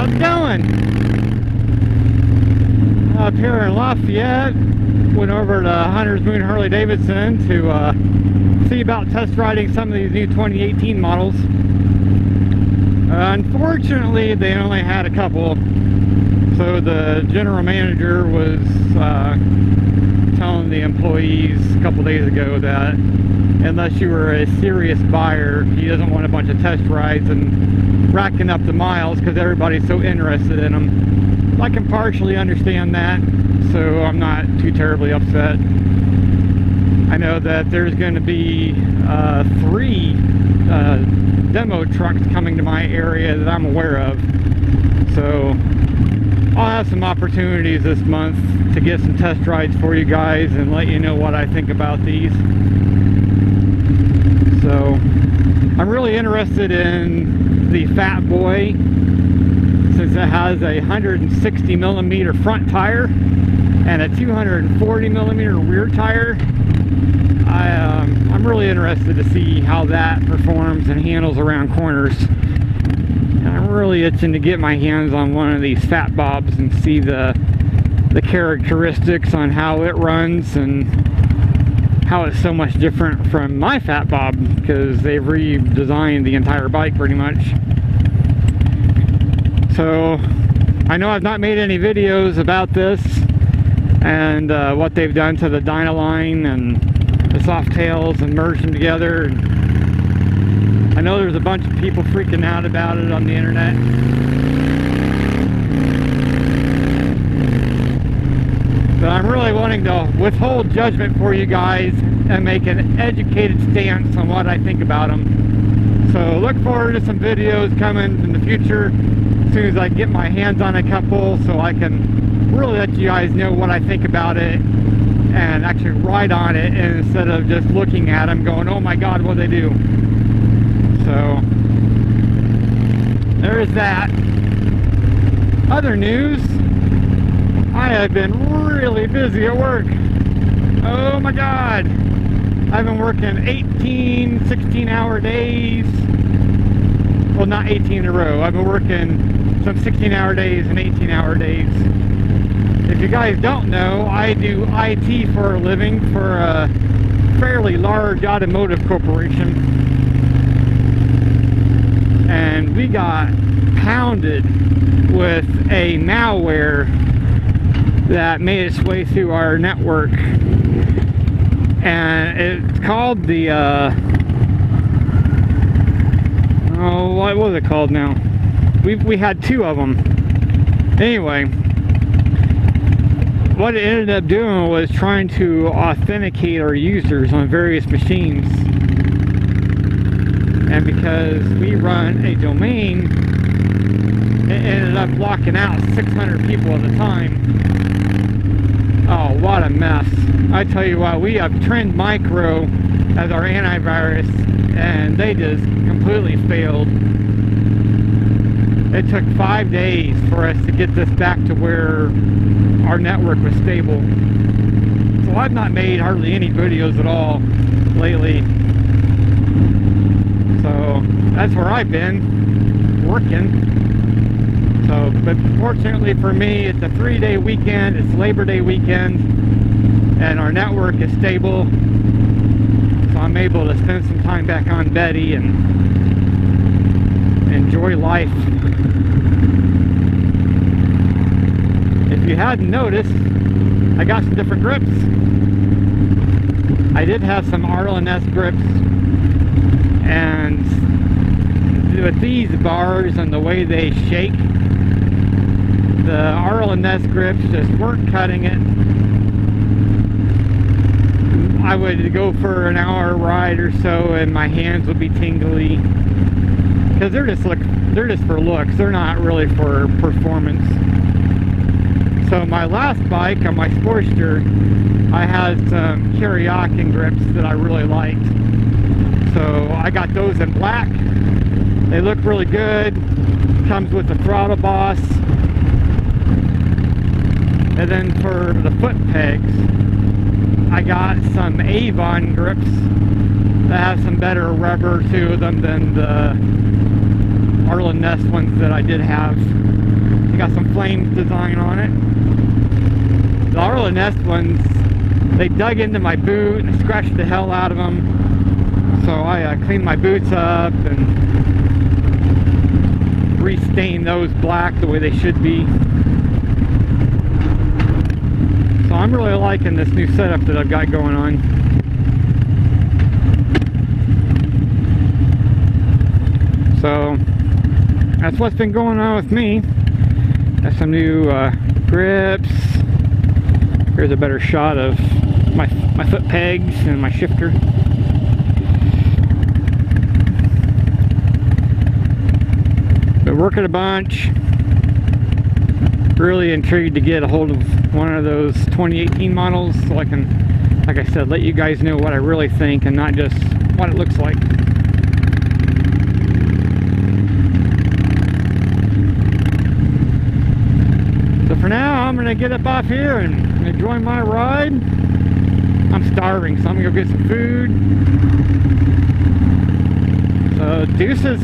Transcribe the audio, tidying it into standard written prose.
How's it going? Up here in Lafayette, went over to Hunter's Moon Harley Davidson to see about test riding some of these new 2018 models. Unfortunately, they only had a couple, so the general manager was telling the employees a couple days ago that unless you were a serious buyer, he doesn't want a bunch of test rides and racking up the miles because everybody's so interested in them. I can partially understand that, so I'm not too terribly upset. I know that there's going to be 3 demo trucks coming to my area that I'm aware of, so I'll have some opportunities this month to get some test rides for you guys and let you know what I think about these. So I'm really interested in the Fat Boy since it has a 160 millimeter front tire and a 240 millimeter rear tire. I'm really interested to see how that performs and handles around corners. And I'm really itching to get my hands on one of these Fat Bobs and see the characteristics on how it runs and how it's so much different from my Fat Bob, because they've redesigned the entire bike pretty much. So I know I've not made any videos about this and what they've done to the Dynaline and the soft tails and merged them together. I know there's a bunch of people freaking out about it on the internet. But I'm really wanting to withhold judgment for you guys and make an educated stance on what I think about them. So look forward to some videos coming in the future as soon as I get my hands on a couple, so I can really let you guys know what I think about it and actually ride on it instead of just looking at them going, oh my god, what do they do? So there is that. Other news, I have been really busy at work. Oh my god, I've been working 18, 16-hour days. Well, not 18 in a row. I've been working some 16-hour days and 18-hour days. If you guys don't know, I do IT for a living for a fairly large automotive corporation. And we got pounded with a malware that made its way through our network. And it's called the, oh, what was it called now? We had 2 of them. Anyway, what it ended up doing was trying to authenticate our users on various machines. And because we run a domain, it ended up blocking out 600 people at a time. Oh, what a mess. I tell you what, we have Trend Micro as our antivirus, and they just completely failed. It took 5 days for us to get this back to where our network was stable. So I've not made hardly any videos at all lately. So that's where I've been working. So, but fortunately for me, it's a 3-day weekend, it's Labor Day weekend, and our network is stable. So I'm able to spend some time back on Betty and enjoy life. If you hadn't noticed, I got some different grips. I did have some RLNS grips, and with these bars and the way they shake, the RLNS grips just weren't cutting it. I would go for an hour ride or so and my hands would be tingly, because they're just for looks, they're not really for performance. So my last bike, on my Sportster, I had some Karayakin grips that I really liked. So I got those in black. They look really good. Comes with the throttle boss. And then for the foot pegs, I got some Avon grips that have some better rubber to them than the RLNS ones that I did have. got some flames design on it. The Harley Nest ones, they dug into my boot and scratched the hell out of them. So I cleaned my boots up and re-stained those black the way they should be. So I'm really liking this new setup that I've got going on. So that's what's been going on with me. Got some new grips. Here's a better shot of my foot pegs and my shifter. Been working a bunch. Really intrigued to get a hold of one of those 2018 models so I can, like I said, let you guys know what I really think and not just what it looks like. So for now, I'm going to get up off here and enjoy my ride. I'm starving, so I'm going to go get some food. So deuces.